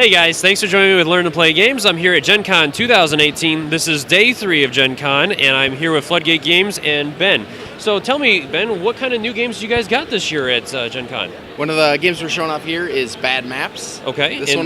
Hey guys, thanks for joining me with Learn to Play Games. I'm here at Gen Con 2018. This is day 3 of Gen Con, and I'm here with Floodgate Games and Ben. So tell me, Ben, what kind of new games you guys got this year at Gen Con? One of the games we're showing off here is Bad Maps. Okay. This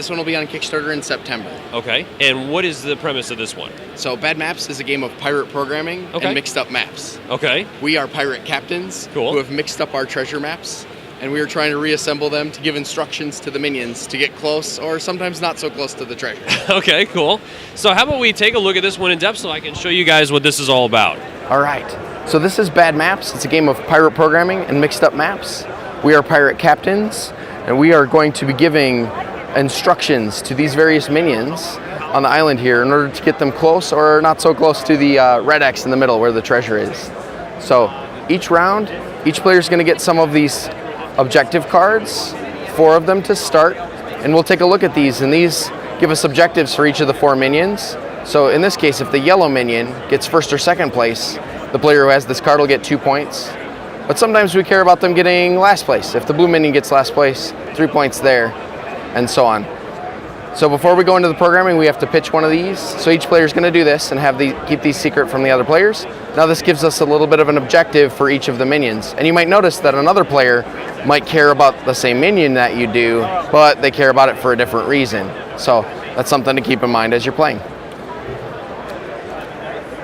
one will be on Kickstarter in September. Okay. And what is the premise of this one? So Bad Maps is a game of pirate programming and mixed up maps. Okay. We are pirate captains who have mixed up our treasure maps, and we are trying to reassemble them to give instructions to the minions to get close or sometimes not so close to the treasure. Okay, cool. So how about we take a look at this one in depth so I can show you guys what this is all about. All right. So this is Bad Maps. It's a game of pirate programming and mixed up maps. We are pirate captains, and we are going to be giving instructions to these various minions on the island here in order to get them close or not so close to the red X in the middle where the treasure is. So each round, each player is going to get some of these objective cards, 4 of them to start, and we'll take a look at these, and these give us objectives for each of the 4 minions. So in this case, if the yellow minion gets first or second place, the player who has this card will get 2 points. But sometimes we care about them getting last place. If the blue minion gets last place, 3 points there, and so on. So before we go into the programming, we have to pitch one of these. So each player is going to do this and keep these secret from the other players. Now this gives us a little bit of an objective for each of the minions. And you might notice that another player might care about the same minion that you do, but they care about it for a different reason. So that's something to keep in mind as you're playing.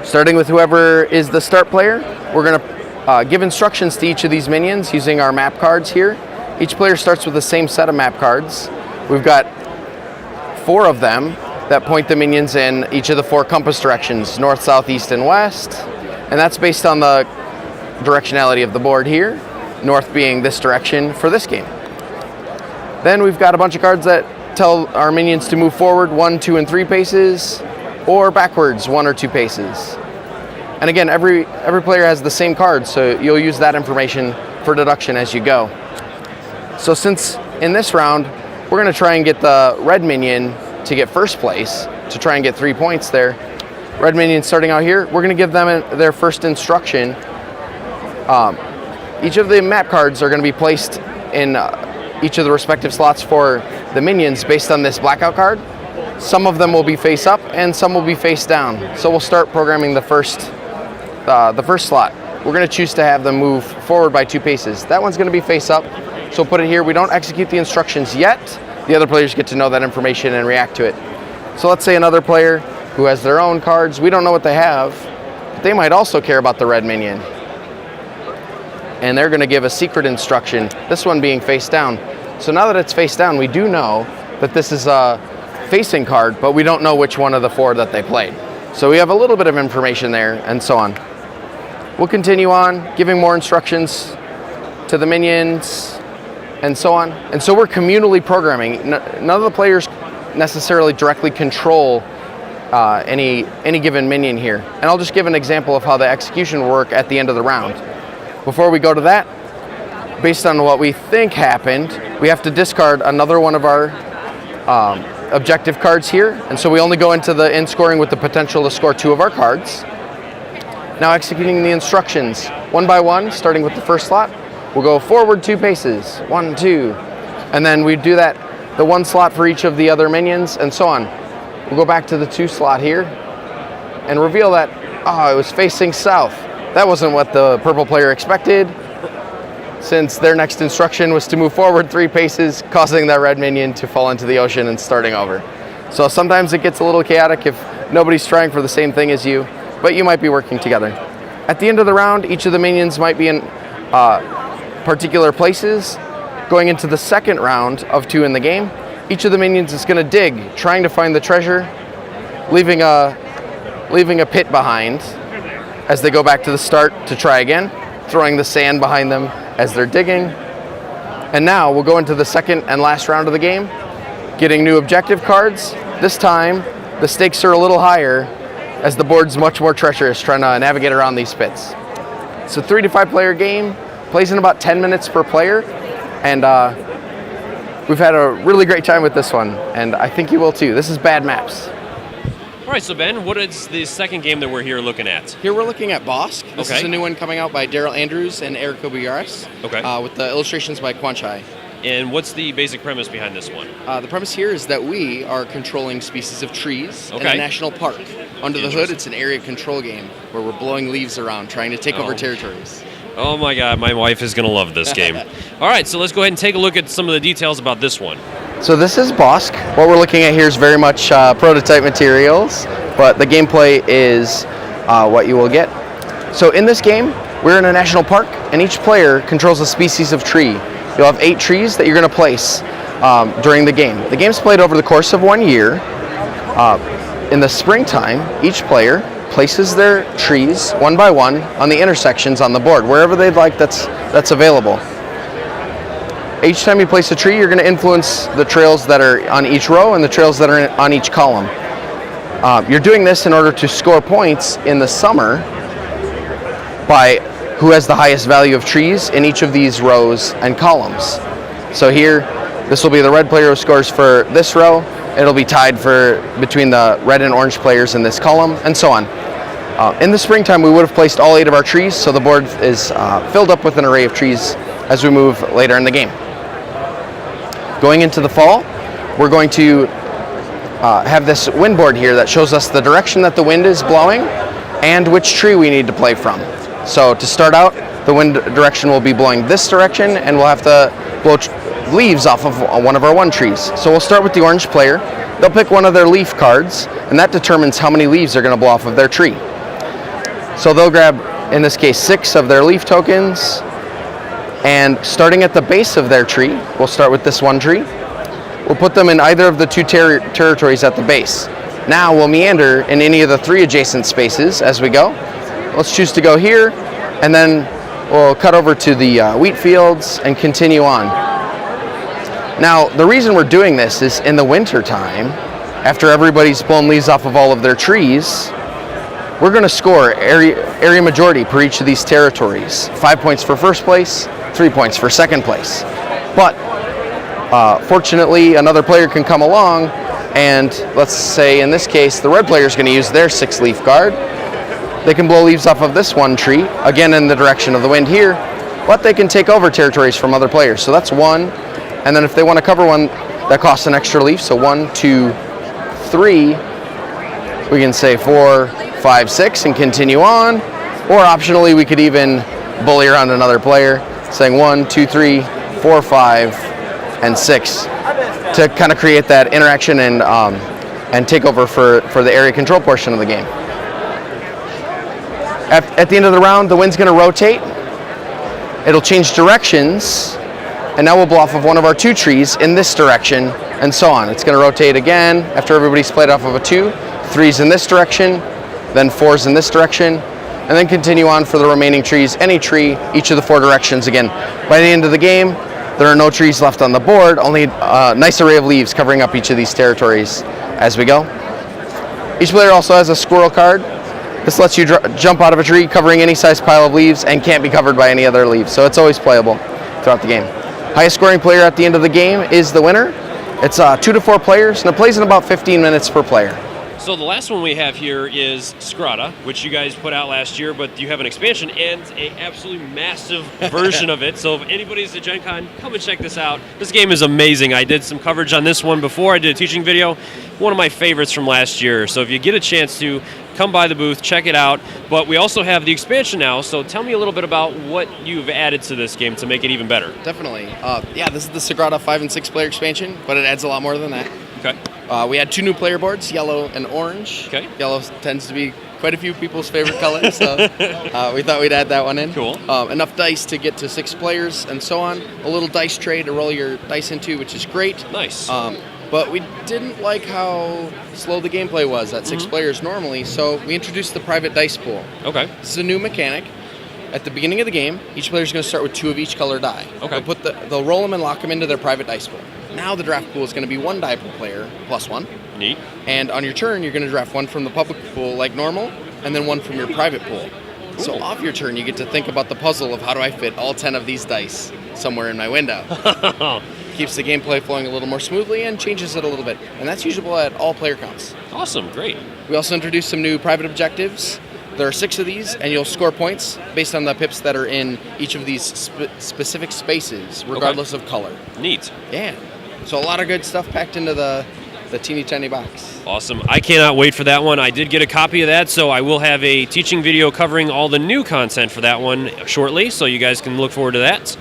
Starting with whoever is the start player, we're going to give instructions to each of these minions using our map cards here. Each player starts with the same set of map cards. We've got 4 of them that point the minions in each of the 4 compass directions, north, south, east, and west. And that's based on the directionality of the board here, north being this direction for this game. Then we've got a bunch of cards that tell our minions to move forward 1, 2, and 3 paces, or backwards 1 or 2 paces. And again, every player has the same card, so you'll use that information for deduction as you go. So since in this round, we're going to try and get the red minion to get first place, to try and get 3 points there. Red minion starting out here, we're going to give them their first instruction. Each of the map cards are going to be placed in each of the respective slots for the minions based on this blackout card. Some of them will be face up and some will be face down. So we'll start programming the first slot. We're going to choose to have them move forward by 2 paces. That one's going to be face up, so we'll put it here. We don't execute the instructions yet. The other players get to know that information and react to it. So let's say another player who has their own cards, we don't know what they have, but they might also care about the red minion. And they're going to give a secret instruction, this one being face down. So now that it's face down, we do know that this is a facing card, but we don't know which one of the 4 that they played. So we have a little bit of information there, and so on. We'll continue on, giving more instructions to the minions, and so on. And so we're communally programming. None of the players necessarily directly control any given minion here. And I'll just give an example of how the execution will work at the end of the round. Before we go to that, based on what we think happened, we have to discard another one of our objective cards here, and so we only go into the end scoring with the potential to score 2 of our cards. Now executing the instructions one by one, starting with the first slot, we'll go forward 2 paces, 1, 2, and then we do that the 1 slot for each of the other minions, and so on. We'll go back to the 2 slot here and reveal that, it was facing south. That wasn't what the purple player expected, since their next instruction was to move forward 3 paces, causing that red minion to fall into the ocean and starting over. So sometimes it gets a little chaotic if nobody's trying for the same thing as you, but you might be working together. At the end of the round, each of the minions might be in particular places. Going into the second round of 2 in the game, each of the minions is going to dig, trying to find the treasure, leaving a pit behind as they go back to the start to try again, throwing the sand behind them as they're digging. And now we'll go into the second and last round of the game, getting new objective cards. This time, the stakes are a little higher as the board's much more treacherous trying to navigate around these pits. It's a 3 to 5 player game, plays in about 10 minutes per player, and we've had a really great time with this one, and I think you will too. This is Bad Maps. All right, so Ben, what is the second game that we're here looking at? Here we're looking at Bosk. This Okay. is a new one coming out by Daryl Andrews and Eric Kobayaris. Okay. With the illustrations by Quanchai. And what's the basic premise behind this one? The premise here is that we are controlling species of trees in Okay. a national park. Under the hood, it's an area control game where we're blowing leaves around, trying to take over territories. Oh my God, my wife is going to love this game. All right, so let's go ahead and take a look at some of the details about this one. So this is Bosk. What we're looking at here is very much prototype materials, but the gameplay is what you will get. So in this game, we're in a national park, and each player controls a species of tree. You'll have 8 trees that you're going to place during the game. The game's played over the course of 1 year. In the springtime, each player places their trees one by one on the intersections on the board, wherever they'd like that's available. Each time you place a tree, you're going to influence the trails that are on each row and the trails that are on each column. You're doing this in order to score points in the summer by who has the highest value of trees in each of these rows and columns. So here, this will be the red player who scores for this row. It'll be tied between the red and orange players in this column, and so on. In the springtime, we would have placed all 8 of our trees, so the board is filled up with an array of trees as we move later in the game. Going into the fall, we're going to have this wind board here that shows us the direction that the wind is blowing and which tree we need to play from. So to start out, the wind direction will be blowing this direction, and we'll have to blow leaves off of one of our 1 trees. So we'll start with the orange player. They'll pick one of their leaf cards, and that determines how many leaves they're going to blow off of their tree. So they'll grab, in this case, 6 of their leaf tokens, and starting at the base of their tree, we'll start with this 1 tree. We'll put them in either of the 2 territories at the base. Now we'll meander in any of the 3 adjacent spaces as we go. Let's choose to go here, and then we'll cut over to the wheat fields and continue on. Now, the reason we're doing this is in the winter time, after everybody's blown leaves off of all of their trees, we're going to score area majority per each of these territories. 5 points for first place, 3 points for second place. But fortunately, another player can come along, and let's say in this case, the red player is going to use their 6 leaf guard. They can blow leaves off of this 1 tree, again in the direction of the wind here, but they can take over territories from other players. So that's 1. And then if they want to cover one, that costs an extra leaf. So 1, 2, 3. We can say 4, 5, 6 and continue on. Or optionally, we could even bully around another player, saying 1, 2, 3, 4, 5, and 6 to kind of create that interaction and take over for the area control portion of the game. At the end of the round, the wind's going to rotate. It'll change directions. And now we'll blow off of one of our 2 trees in this direction, and so on. It's going to rotate again after everybody's played off of a 2. 3's in this direction, then 4's in this direction, and then continue on for the remaining trees, any tree, each of the 4 directions again. By the end of the game, there are no trees left on the board, only a nice array of leaves covering up each of these territories as we go. Each player also has a squirrel card. This lets you jump out of a tree covering any size pile of leaves and can't be covered by any other leaves, so it's always playable throughout the game. Highest scoring player at the end of the game is the winner. It's 2 to 4 players, and it plays in about 15 minutes per player. So the last one we have here is Scrata, which you guys put out last year, but you have an expansion and an absolutely massive version of it. So if anybody's at Gen Con, come and check this out. This game is amazing. I did some coverage on this one before. I did a teaching video. One of my favorites from last year. So if you get a chance to, come by the booth, check it out. But we also have the expansion now, so tell me a little bit about what you've added to this game to make it even better. Definitely. This is the Sagrada 5 and 6 player expansion, but it adds a lot more than that. Okay. We had 2 new player boards, yellow and orange. Okay. Yellow tends to be quite a few people's favorite color, so we thought we'd add that one in. Cool. Enough dice to get to 6 players and so on. A little dice tray to roll your dice into, which is great. Nice. But we didn't like how slow the gameplay was at 6 players normally, so we introduced the private dice pool. Okay. This is a new mechanic. At the beginning of the game, each player is going to start with 2 of each color die. Okay. They'll roll them and lock them into their private dice pool. Now the draft pool is going to be 1 die per player, plus 1. Neat. And on your turn, you're going to draft 1 from the public pool like normal, and then 1 from your private pool. Cool. So off your turn, you get to think about the puzzle of how do I fit all 10 of these dice somewhere in my window. Keeps the gameplay flowing a little more smoothly and changes it a little bit. And that's usable at all player counts. Awesome, great. We also introduced some new private objectives. There are 6 of these, and you'll score points based on the pips that are in each of these specific spaces, regardless of color. Neat. Yeah. So a lot of good stuff packed into the teeny tiny box. Awesome. I cannot wait for that one. I did get a copy of that, so I will have a teaching video covering all the new content for that one shortly, so you guys can look forward to that.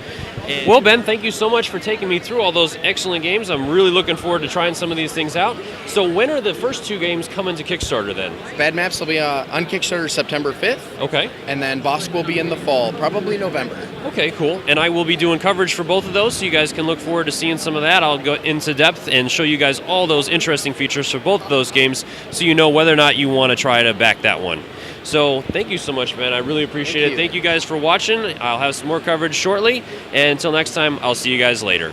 Well, Ben, thank you so much for taking me through all those excellent games. I'm really looking forward to trying some of these things out. So when are the first 2 games coming to Kickstarter then? Bad Maps will be on Kickstarter September 5th. Okay. And then Bosk will be in the fall, probably November. Okay, cool. And I will be doing coverage for both of those, so you guys can look forward to seeing some of that. I'll go into depth and show you guys all those interesting features for both of those games, so you know whether or not you want to try to back that one. So thank you so much, man. I really appreciate it. Thank you guys for watching. I'll have some more coverage shortly. And until next time, I'll see you guys later.